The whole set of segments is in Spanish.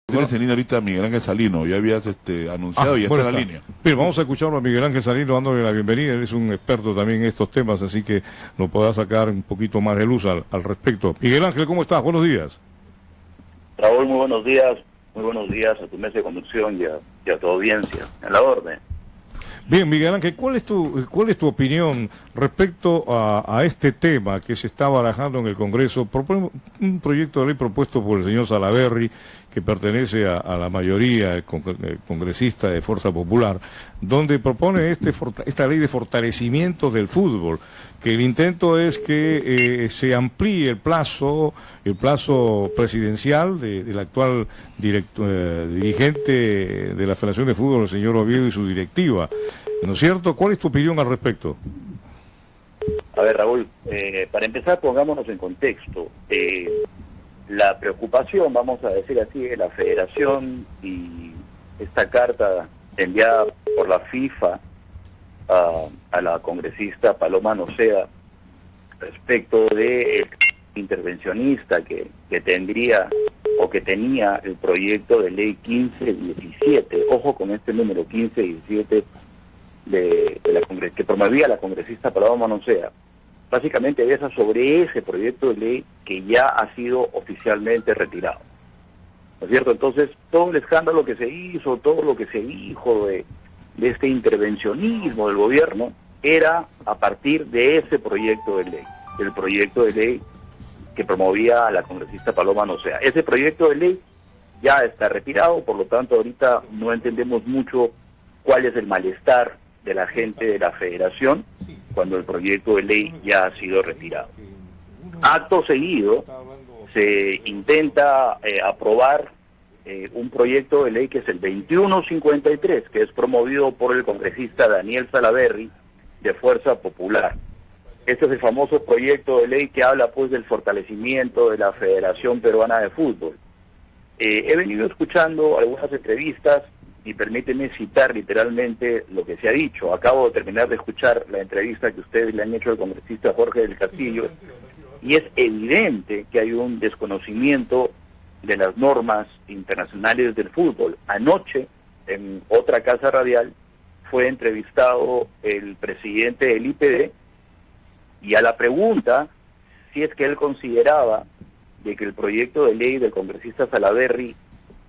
Tienes en línea ahorita a Miguel Ángel Salino, ya habías anunciado y ya está en la línea. Bien, vamos a escucharlo a Miguel Ángel Salino dándole la bienvenida. Él es un experto también en estos temas, así que nos podrá sacar un poquito más de luz al respecto. Miguel Ángel, ¿cómo estás? Buenos días. Raúl, muy buenos días a tu mesa de conducción y a tu audiencia. En la orden. Bien, Miguel Ángel, ¿cuál es tu opinión respecto a este tema que se está barajando en el Congreso? Un proyecto de ley propuesto por el señor Salaverry, que pertenece a la mayoría congresista de Fuerza Popular, donde propone esta ley de fortalecimiento del fútbol, que el intento es que se amplíe el plazo presidencial del actual dirigente de la Federación de Fútbol, el señor Oviedo, y su directiva. ¿No es cierto? ¿Cuál es tu opinión al respecto? A ver, Raúl, para empezar pongámonos en contexto. La preocupación, vamos a decir así, de la Federación y esta carta enviada por la FIFA a la congresista Paloma Noceda respecto de el intervencionista que tendría o que tenía el proyecto de ley 1517, ojo con este número 1517 que promovía la congresista Paloma Noceda. Básicamente versa sobre ese proyecto de ley que ya ha sido oficialmente retirado, ¿no es cierto? Entonces, todo el escándalo que se hizo, todo lo que se dijo de este intervencionismo del gobierno, era a partir de ese proyecto de ley, del proyecto de ley que promovía a la congresista Paloma Noceda. Ese proyecto de ley ya está retirado, por lo tanto, ahorita no entendemos mucho cuál es el malestar de la gente de la Federación cuando el proyecto de ley ya ha sido retirado. Acto seguido, se intenta aprobar un proyecto de ley que es el 2153, que es promovido por el congresista Daniel Salaverry, de Fuerza Popular. Este es el famoso proyecto de ley que habla pues del fortalecimiento de la Federación Peruana de Fútbol. He venido escuchando algunas entrevistas y permíteme citar literalmente lo que se ha dicho. Acabo de terminar de escuchar la entrevista que ustedes le han hecho al congresista Jorge del Castillo, y es evidente que hay un desconocimiento de las normas internacionales del fútbol. Anoche, en otra casa radial, fue entrevistado el presidente del IPD, y a la pregunta si es que él consideraba de que el proyecto de ley del congresista Salaverry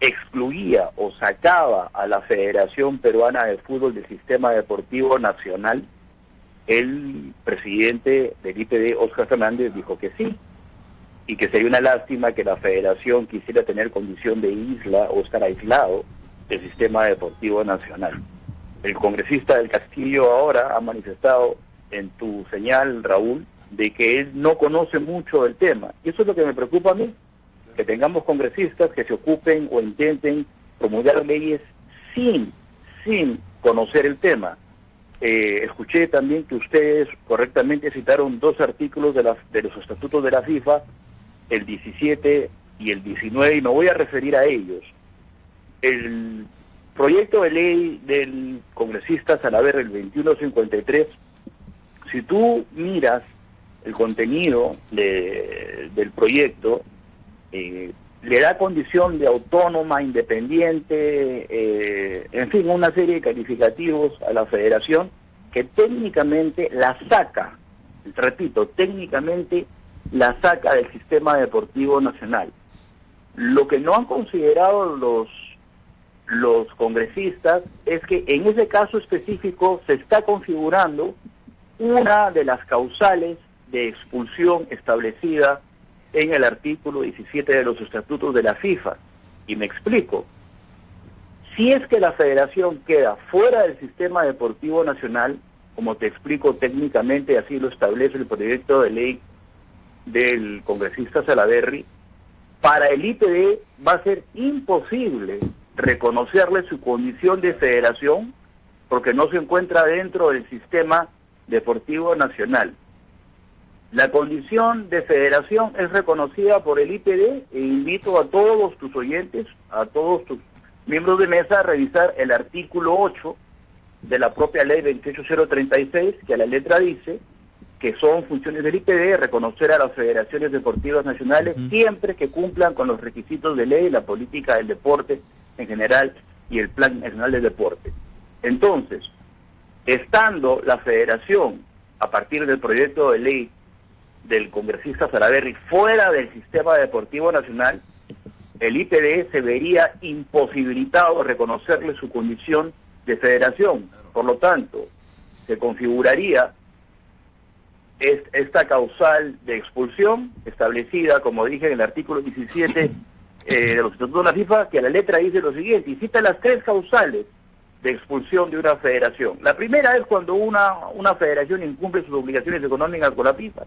excluía o sacaba a la Federación Peruana de Fútbol del Sistema Deportivo Nacional, el presidente del IPD, Óscar Fernández, dijo que sí, y que sería una lástima que la Federación quisiera tener condición de isla o estar aislado del Sistema Deportivo Nacional. El congresista del Castillo ahora ha manifestado en tu señal, Raúl, de que él no conoce mucho del tema, y eso es lo que me preocupa a mí, que tengamos congresistas que se ocupen o intenten promulgar leyes sin conocer el tema. Escuché también que ustedes correctamente citaron dos artículos de los estatutos de la FIFA, el 17 y el 19, y me voy a referir a ellos. El proyecto de ley del congresista Salaverry, el 2153, si tú miras el contenido del proyecto, le da condición de autónoma, independiente, en fin, una serie de calificativos a la Federación que técnicamente la saca, repito, técnicamente la saca del sistema deportivo nacional. Lo que no han considerado los congresistas es que en ese caso específico se está configurando una de las causales de expulsión establecida en el artículo 17 de los estatutos de la FIFA. Y me explico. Si es que la Federación queda fuera del sistema deportivo nacional, como te explico técnicamente, así lo establece el proyecto de ley del congresista Salaverry, para el IPD va a ser imposible reconocerle su condición de federación porque no se encuentra dentro del sistema deportivo nacional. La condición de federación es reconocida por el IPD, e invito a todos tus oyentes, a todos tus miembros de mesa, a revisar el artículo 8 de la propia ley 28036, que a la letra dice que son funciones del IPD, reconocer a las federaciones deportivas nacionales siempre que cumplan con los requisitos de ley, la política del deporte en general y el Plan Nacional del Deporte. Entonces, estando la federación, a partir del proyecto de ley del congresista Salaverry, fuera del sistema deportivo nacional, el IPD se vería imposibilitado de reconocerle su condición de federación. Por lo tanto, se configuraría esta causal de expulsión establecida, como dije, en el artículo 17 de los estatutos de la FIFA, que a la letra dice lo siguiente, y cita las 3 causales de expulsión de una federación. La primera es cuando una federación incumple sus obligaciones económicas con la FIFA.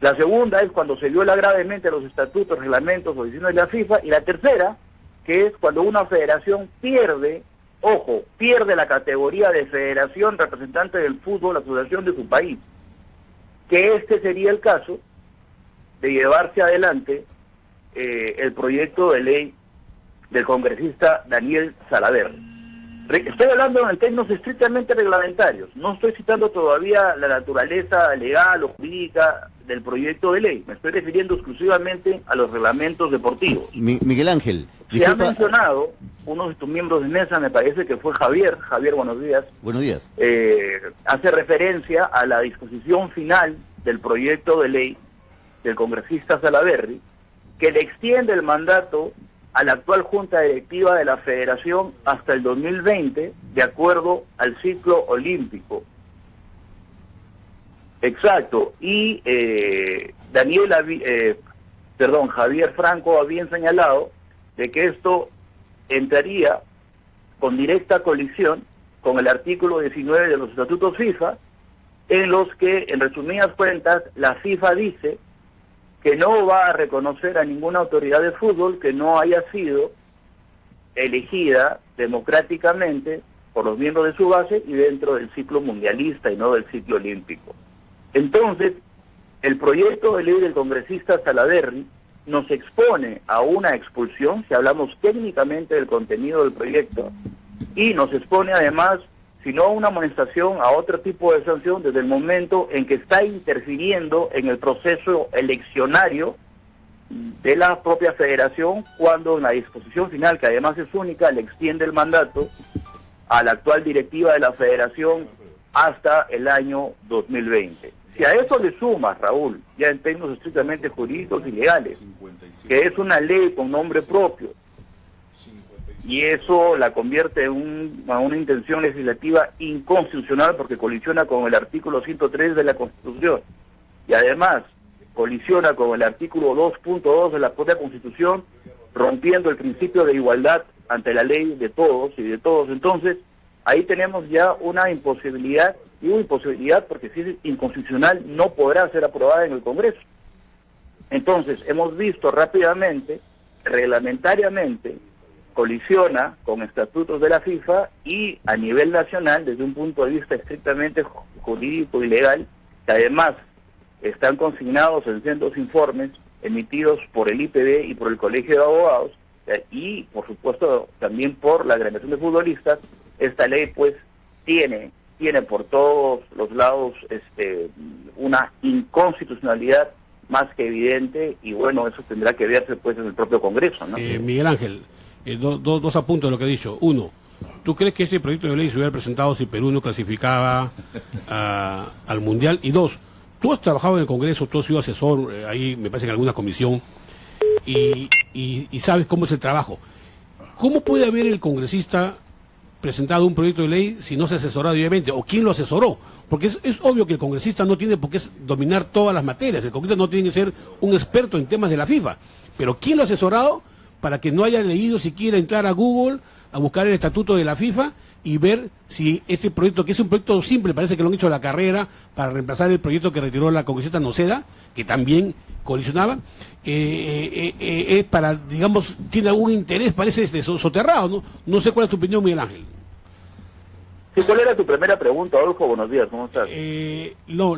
La segunda es cuando se viola gravemente los estatutos, reglamentos o decisiones de la FIFA. Y la tercera, que es cuando una federación pierde la categoría de federación representante del fútbol, la asociación de su país. Que este sería el caso de llevarse adelante el proyecto de ley del congresista Daniel Salaverry. Estoy hablando en términos estrictamente reglamentarios, no estoy citando todavía la naturaleza legal o jurídica del proyecto de ley, me estoy refiriendo exclusivamente a los reglamentos deportivos. Miguel Ángel, se ha mencionado, uno de tus miembros de mesa, me parece que fue Javier, buenos días. Buenos días. Hace referencia a la disposición final del proyecto de ley del congresista Salaverry, que le extiende el mandato a la actual Junta Directiva de la Federación hasta el 2020, de acuerdo al ciclo olímpico. Exacto, y Javier Franco había señalado de que esto entraría con directa colisión con el artículo 19 de los estatutos FIFA, en los que, en resumidas cuentas, la FIFA dice que no va a reconocer a ninguna autoridad de fútbol que no haya sido elegida democráticamente por los miembros de su base y dentro del ciclo mundialista y no del ciclo olímpico. Entonces, el proyecto de ley del congresista Salaverry nos expone a una expulsión, si hablamos técnicamente del contenido del proyecto, y nos expone además, si no a una amonestación, a otro tipo de sanción desde el momento en que está interfiriendo en el proceso eleccionario de la propia federación, cuando en la disposición final, que además es única, le extiende el mandato a la actual directiva de la federación hasta el año 2020. Si a eso le sumas, Raúl, ya en términos estrictamente jurídicos y legales, que es una ley con nombre propio, y eso la convierte en una intención legislativa inconstitucional porque colisiona con el artículo 103 de la Constitución, y además colisiona con el artículo 2.2 de la propia Constitución, rompiendo el principio de igualdad ante la ley de todos y de todos. Entonces, ahí tenemos ya una imposibilidad, porque si es inconstitucional no podrá ser aprobada en el Congreso. Entonces, hemos visto rápidamente, reglamentariamente, colisiona con estatutos de la FIFA y a nivel nacional, desde un punto de vista estrictamente jurídico y legal, que además están consignados en sendos informes emitidos por el IPD y por el Colegio de Abogados, y por supuesto también por la Agremiación de Futbolistas. Esta ley pues tiene por todos los lados una inconstitucionalidad más que evidente, y bueno, eso tendrá que verse pues en el propio Congreso, ¿no? Miguel Ángel, dos apuntes de lo que he dicho. Uno, ¿tú crees que este proyecto de ley se hubiera presentado si Perú no clasificaba al Mundial? Y dos, tú has trabajado en el Congreso, tú has sido asesor ahí, me parece, en alguna comisión, y sabes cómo es el trabajo. ¿Cómo puede haber el congresista presentado un proyecto de ley si no se asesoró debidamente? ¿O quién lo asesoró? Porque es obvio que el congresista no tiene por qué dominar todas las materias, el congresista no tiene que ser un experto en temas de la FIFA, pero ¿quién lo ha asesorado para que no haya leído siquiera entrar a Google a buscar el estatuto de la FIFA y ver si este proyecto, que es un proyecto simple, parece que lo han hecho a la carrera para reemplazar el proyecto que retiró la congresista Noceda, que también colisionaba, es para, digamos, tiene algún interés, parece soterrado, ¿no? No sé cuál es tu opinión, Miguel Ángel. Sí, ¿cuál era tu primera pregunta, Adolfo? Buenos días, ¿cómo estás? No,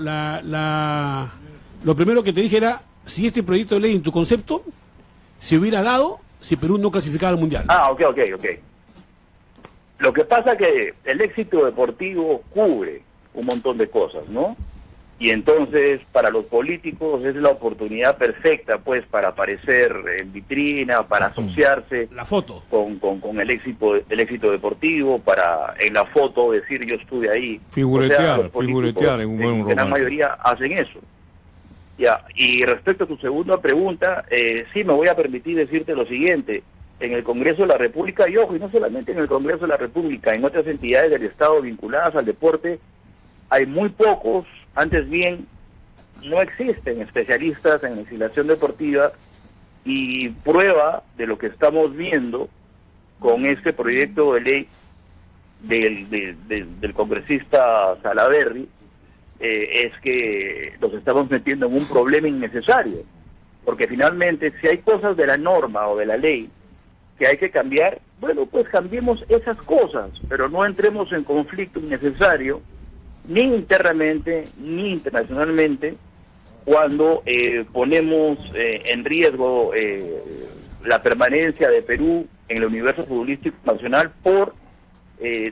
lo primero que te dije era si este proyecto de ley en tu concepto se hubiera dado si Perú no clasificaba al Mundial. Ok. Lo que pasa que el éxito deportivo cubre un montón de cosas, ¿no? Y entonces para los políticos es la oportunidad perfecta pues para aparecer en vitrina, para asociarse La foto. con el éxito deportivo, para en la foto decir yo estuve ahí. Figuretear, los políticos, figuretear en un buen en gran romance. mayoría hacen eso. Ya, y respecto a tu segunda pregunta, sí me voy a permitir decirte lo siguiente. En el Congreso de la República, y ojo, y no solamente en el Congreso de la República, en otras entidades del Estado vinculadas al deporte, hay muy pocos, antes bien, no existen especialistas en legislación deportiva, y prueba de lo que estamos viendo con este proyecto de ley del congresista Salaverry, es que nos estamos metiendo en un problema innecesario, porque finalmente si hay cosas de la norma o de la ley que hay que cambiar, bueno, pues cambiemos esas cosas, pero no entremos en conflicto innecesario, ni internamente, ni internacionalmente, cuando ponemos en riesgo la permanencia de Perú en el universo futbolístico nacional por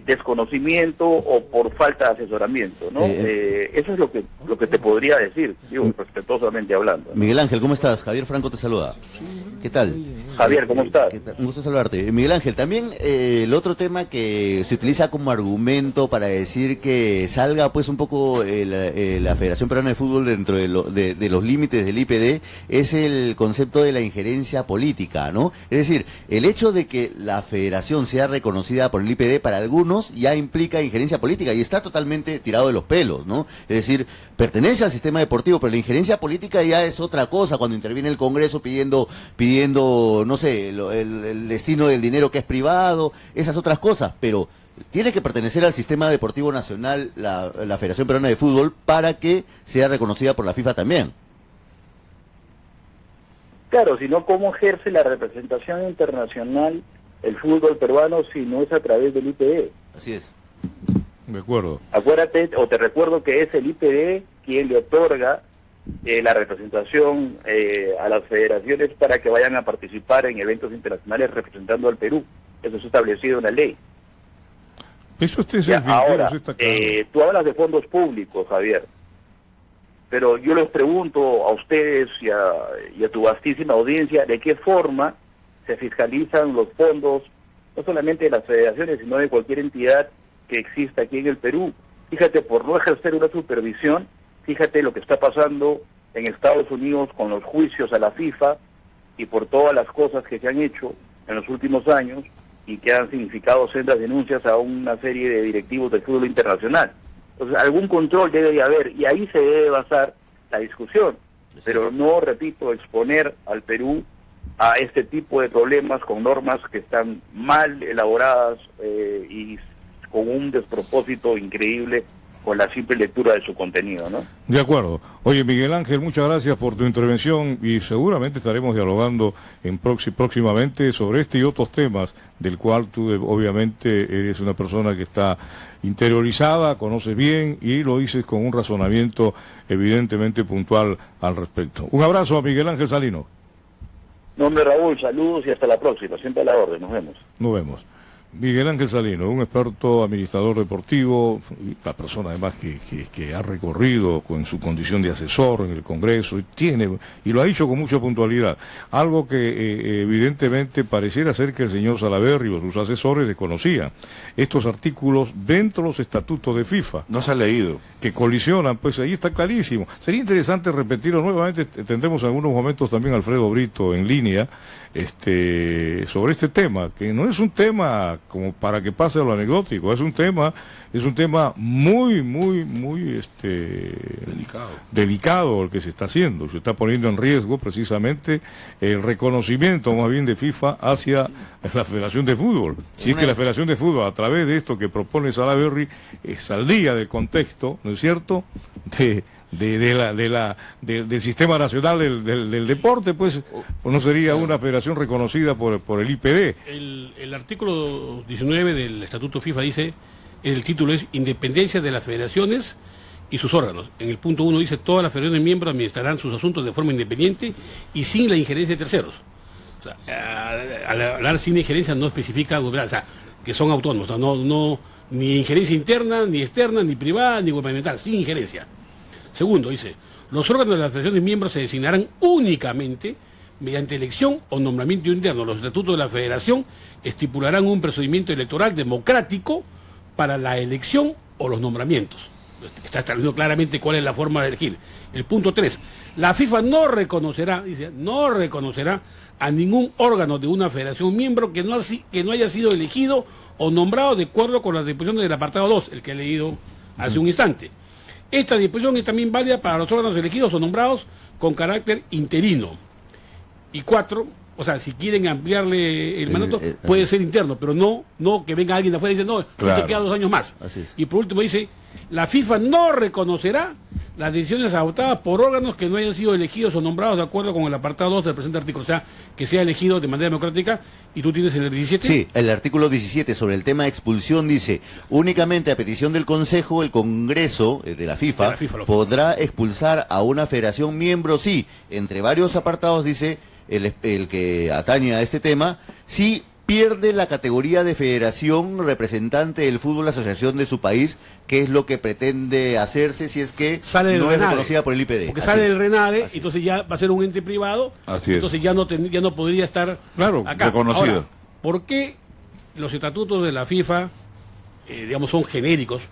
desconocimiento o por falta de asesoramiento, ¿no? Eso es lo que te podría decir, digo, respetuosamente hablando, ¿no? Miguel Ángel, ¿cómo estás? Javier Franco te saluda. ¿Qué tal? Javier, ¿cómo estás? ¿Qué tal? Un gusto saludarte. Miguel Ángel, también el otro tema que se utiliza como argumento para decir que salga pues un poco la Federación Peruana de Fútbol dentro de los límites del IPD es el concepto de la injerencia política, ¿no? Es decir, el hecho de que la federación sea reconocida por el IPD para algunos ya implica injerencia política y está totalmente tirado de los pelos, ¿no? Es decir, pertenece al sistema deportivo, pero la injerencia política ya es otra cosa cuando interviene el Congreso pidiendo no sé, el destino del dinero que es privado, esas otras cosas, pero tiene que pertenecer al sistema deportivo nacional la Federación Peruana de Fútbol para que sea reconocida por la FIFA también. Claro, si no, ¿cómo ejerce la representación internacional el fútbol peruano si no es a través del IPD? Así es. De acuerdo. Acuérdate, o te recuerdo que es el IPD quien le otorga la representación a las federaciones para que vayan a participar en eventos internacionales representando al Perú. Eso es establecido en la ley. Eso Ahora, tú hablas de fondos públicos, Javier, pero yo les pregunto a ustedes y a tu vastísima audiencia, ¿de qué forma se fiscalizan los fondos, no solamente de las federaciones, sino de cualquier entidad que exista aquí en el Perú? Fíjate, por no ejercer una supervisión, fíjate lo que está pasando en Estados Unidos con los juicios a la FIFA y por todas las cosas que se han hecho en los últimos años y que han significado sendas denuncias a una serie de directivos del fútbol internacional. Entonces, algún control debe de haber y ahí se debe basar la discusión, pero no, repito, exponer al Perú a este tipo de problemas con normas que están mal elaboradas y con un despropósito increíble con la simple lectura de su contenido, ¿no? De acuerdo. Oye, Miguel Ángel, muchas gracias por tu intervención y seguramente estaremos dialogando próximamente sobre este y otros temas, del cual tú obviamente eres una persona que está interiorizada, conoces bien y lo dices con un razonamiento evidentemente puntual al respecto. Un abrazo a Miguel Ángel Salino. No, hombre, Raúl, saludos y hasta la próxima, siempre a la orden, nos vemos. Nos vemos. Miguel Ángel Salino, un experto administrador deportivo, la persona además que ha recorrido con su condición de asesor en el Congreso y lo ha hecho con mucha puntualidad, algo que evidentemente pareciera ser que el señor Salaverry o sus asesores desconocían, estos artículos dentro de los estatutos de FIFA. No se ha leído. Que colisionan, pues ahí está clarísimo. Sería interesante repetirlo nuevamente, tendremos en algunos momentos también a Alfredo Brito en línea, sobre este tema, que no es un tema como para que pase a lo anecdótico, es un tema muy delicado el que se está haciendo, se está poniendo en riesgo precisamente el reconocimiento más bien de FIFA hacia la Federación de Fútbol. Si es que la Federación de Fútbol, a través de esto que propone Salaverry, saldría del contexto, ¿no es cierto?, del sistema nacional del deporte, pues no sería una federación reconocida por el IPD. El artículo 19 del Estatuto FIFA dice, el título es Independencia de las federaciones y sus órganos. En el punto 1 dice, todas las federaciones miembros administrarán sus asuntos de forma independiente y sin la injerencia de terceros. O sea, al hablar sin injerencia no especifica, o sea, que son autónomos, o sea, no ni injerencia interna, ni externa, ni privada, ni gubernamental, sin injerencia. Segundo, dice, los órganos de las federaciones miembros se designarán únicamente mediante elección o nombramiento interno. Los estatutos de la federación estipularán un procedimiento electoral democrático para la elección o los nombramientos. Está estableciendo claramente cuál es la forma de elegir. El punto 3. La FIFA no reconocerá, dice, no reconocerá a ningún órgano de una federación miembro que no haya sido elegido o nombrado de acuerdo con las disposiciones del apartado 2, el que he leído hace un instante. Esta disposición es también válida para los órganos elegidos o nombrados con carácter interino. Y 4, o sea, si quieren ampliarle el mandato, puede ser interno, pero no que venga alguien de afuera y dice, no, Claro. te queda 2 años más. Así es. Y por último dice, la FIFA no reconocerá las decisiones adoptadas por órganos que no hayan sido elegidos o nombrados de acuerdo con el apartado 2 del presente artículo. O sea, que sea elegido de manera democrática. Y tú tienes el 17. Sí, el artículo 17 sobre el tema de expulsión dice, únicamente a petición del Consejo, el Congreso de la FIFA, podrá expulsar a una federación miembro, sí, entre varios apartados dice el que atañe a este tema, si pierde la categoría de federación representante del fútbol asociación de su país, que es lo que pretende hacerse si es que Sale del no es RENADE, reconocida por el IPD. porque Así sale es. del RENADE, Así es. entonces ya va a ser un ente privado, Así es. entonces ya no podría estar Claro, acá. reconocido. Ahora, ¿por qué los estatutos de la FIFA, digamos, son genéricos?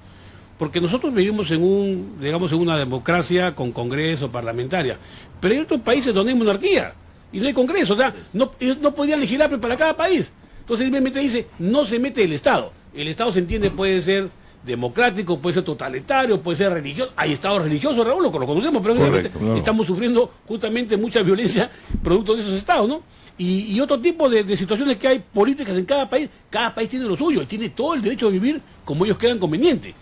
Porque nosotros vivimos en una democracia con congreso parlamentaria, pero hay otros países donde hay monarquía y no hay congreso, o sea, no podrían legislar para cada país. Entonces simplemente dice, no se mete el Estado. El Estado se entiende, puede ser democrático, puede ser totalitario, puede ser religioso. Hay estados religiosos, Raúl, lo conocemos, pero Correcto, claro. estamos sufriendo justamente mucha violencia producto de esos estados, ¿no? Y otro tipo de situaciones que hay políticas en cada país tiene lo suyo y tiene todo el derecho de vivir como ellos crean conveniente.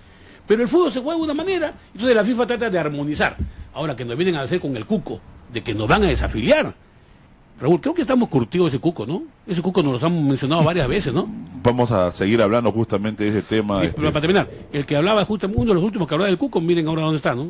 Pero el fútbol se juega de una manera, entonces la FIFA trata de armonizar. Ahora que nos vienen a hacer con el cuco, de que nos van a desafiliar. Raúl, creo que estamos curtidos de ese cuco, ¿no? Ese cuco nos lo han mencionado varias veces, ¿no? Vamos a seguir hablando justamente de ese tema. Pero para terminar, el que hablaba justamente, uno de los últimos que hablaba del cuco, miren ahora dónde está, ¿no?